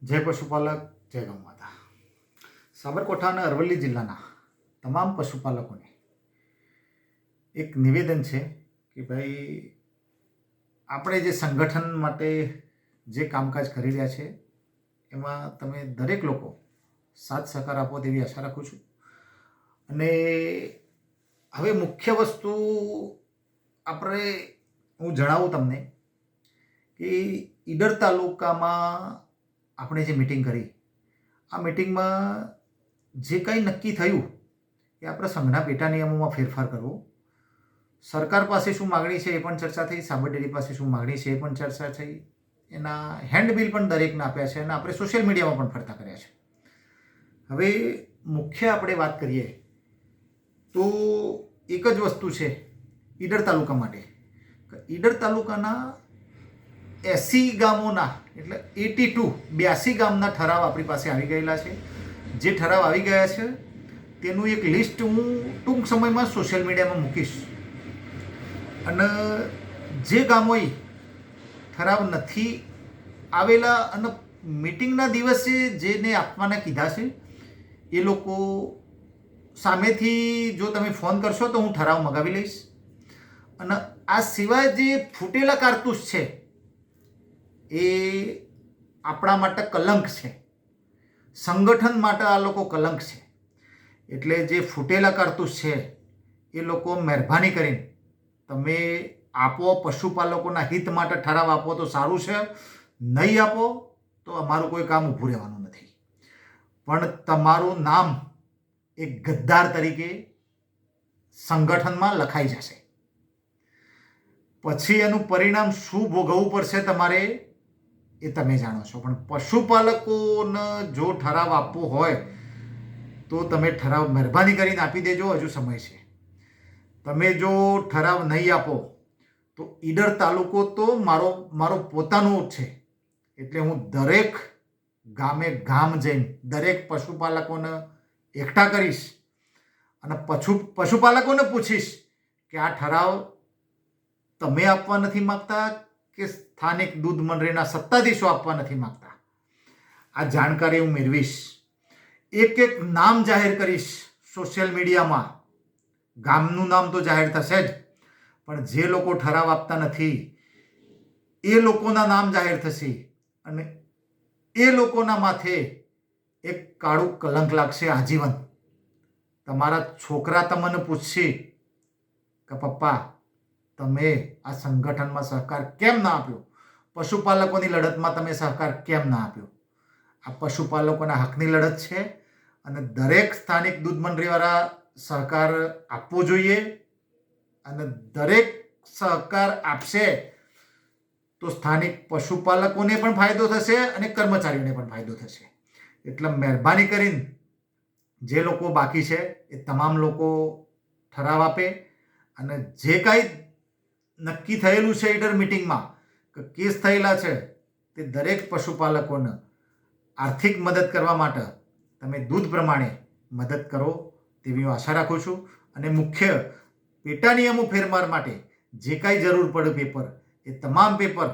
જય પશુપાલક, જય ગૌ માતા. સાબરકાંઠા અને અરવલ્લી જિલ્લાના તમામ પશુપાલકોને એક નિવેદન છે કે ભાઈ આપણે જે સંગઠન માટે જે કામકાજ કરી રહ્યા છે એમાં તમે દરેક લોકો સાથ સહકાર આપો તેવી આશા રાખું છું. અને હવે મુખ્ય વસ્તુ હું જણાવું તમને કે ઈડર તાલુકામાં આપણે જે મિટિંગ કરી, આ મિટિંગમાં જે કંઈ નક્કી થયું કે આપણે સંઘના પેટા નિયમોમાં ફેરફાર કરવો, સરકાર પાસે શું માગણી છે એ પણ ચર્ચા થઈ, સાબર ડેરી પાસે શું માગણી છે એ પણ ચર્ચા થઈ, એના હેન્ડબિલ પણ દરેકને આપ્યા છે અને આપણે સોશિયલ મીડિયામાં પણ ફરતા કર્યા છે. હવે મુખ્ય આપણે વાત કરીએ તો એક જ વસ્તુ છે ઈડર તાલુકા માટે. ઈડર તાલુકાના 80 ગામોના એટલે 82 ગામના ઠરાવ આપણી પાસે આવી ગયેલા છે. જે ઠરાવ આવી ગયા છે તેનું એક લિસ્ટ હું ટૂંક સમયમાં સોશિયલ મીડિયામાં મૂકીશ. અને જે ગામોએ ઠરાવ નથી આવેલા અને મિટિંગના દિવસે જેને આપવાના કીધા છે એ લોકો સામેથી જો તમે ફોન કરશો તો હું ઠરાવ મગાવી લઈશ. અને આ સિવાય જે ફૂટેલા કારતૂસ છે એ આપણા માટે કલંક છે, સંગઠન માટે આ લોકો કલંક છે. એટલે જે ફૂટેલા કારતૂસ છે એ લોકો મહેરબાની કરીને તમે આપો, પશુપાલકોના હિત માટે ઠરાવ આપો તો સારું છે, નહીં આપો તો અમારું કોઈ કામ ઊભું રહેવાનું નથી. પણ તમારું નામ એક ગદ્દાર તરીકે સંગઠનમાં લખાઈ જશે. પછી એનું પરિણામ શું ભોગવવું પડશે તમારે એ તમે જાણો છો. પણ પશુપાલકોને જો ઠરાવ આપવો હોય તો તમે ઠરાવ મહેરબાની કરીને આપી દેજો, હજુ સમય છે. તમે જો ઠરાવ નહીં આપો તો ઈડર તાલુકો તો મારો પોતાનો જ છે. એટલે હું દરેક ગામે ગામ જઈને દરેક પશુપાલકોને એકઠા કરીશ અને પશુપાલકોને પૂછીશ કે આ ઠરાવ તમે આપવા નથી માગતા કે સ્થાનિક દૂધ મંડળીના સત્તાધીશો આપવા નથી માગતા. આ જાણકારી હું મેળવીશ, એક એક નામ જાહેર કરીશ સોશિયલ મીડિયામાં. ગામનું નામ તો જાહેર થશે જ, પણ જે લોકો ઠરાવ આપતા નથી એ લોકોના નામ જાહેર થશે અને એ લોકોના માથે એક કાળું કલંક લાગશે આજીવન. તમારા છોકરા તમને પૂછશે કે પપ્પા તમે આ સંગઠનમાં સહકાર કેમ ના આપ્યો, પશુપાલકોની લડતમાં તમે સહકાર કેમ ના આપ્યો. આ પશુપાલકોના હકની લડત છે અને દરેક સ્થાનિક દૂધ મંડળીવાળા સહકાર આપવો જોઈએ. અને દરેક સહકાર આપશે તો સ્થાનિક પશુપાલકોને પણ ફાયદો થશે અને કર્મચારીઓને પણ ફાયદો થશે. એટલે મહેરબાની કરીને જે લોકો બાકી છે એ તમામ લોકો ઠરાવ આપે અને જે કાંઈ નક્કી થયેલું છે ઈડર મિટિંગમાં કે કેસ થયેલા છે તે દરેક પશુપાલકોને આર્થિક મદદ કરવા માટે તમે દૂધ પ્રમાણે મદદ કરો તેવી હું આશા રાખું છું. અને મુખ્ય પેટા નિયમો ફેરફાર માટે જે કાંઈ જરૂર પડે પેપર, એ તમામ પેપર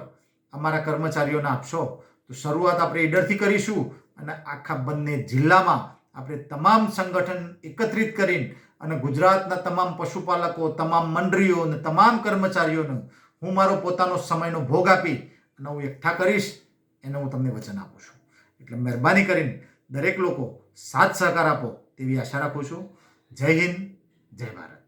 અમારા કર્મચારીઓને આપશો તો શરૂઆત આપણે ઈડરથી કરીશું અને આખા બંને જિલ્લામાં આપણે તમામ સંગઠન એકત્રિત કરીને અને ગુજરાતના તમામ પશુપાલકો, તમામ મંડળીઓ અને તમામ કર્મચારીઓને હું મારો પોતાનો સમયનો ભોગ આપી અને હું એકઠા કરીશ, એને હું તમને વચન આપું છું. એટલે મહેરબાની કરીને દરેક લોકો સાથ સહકાર આપો તેવી આશા રાખું છું. જય હિન્દ, જય ભારત.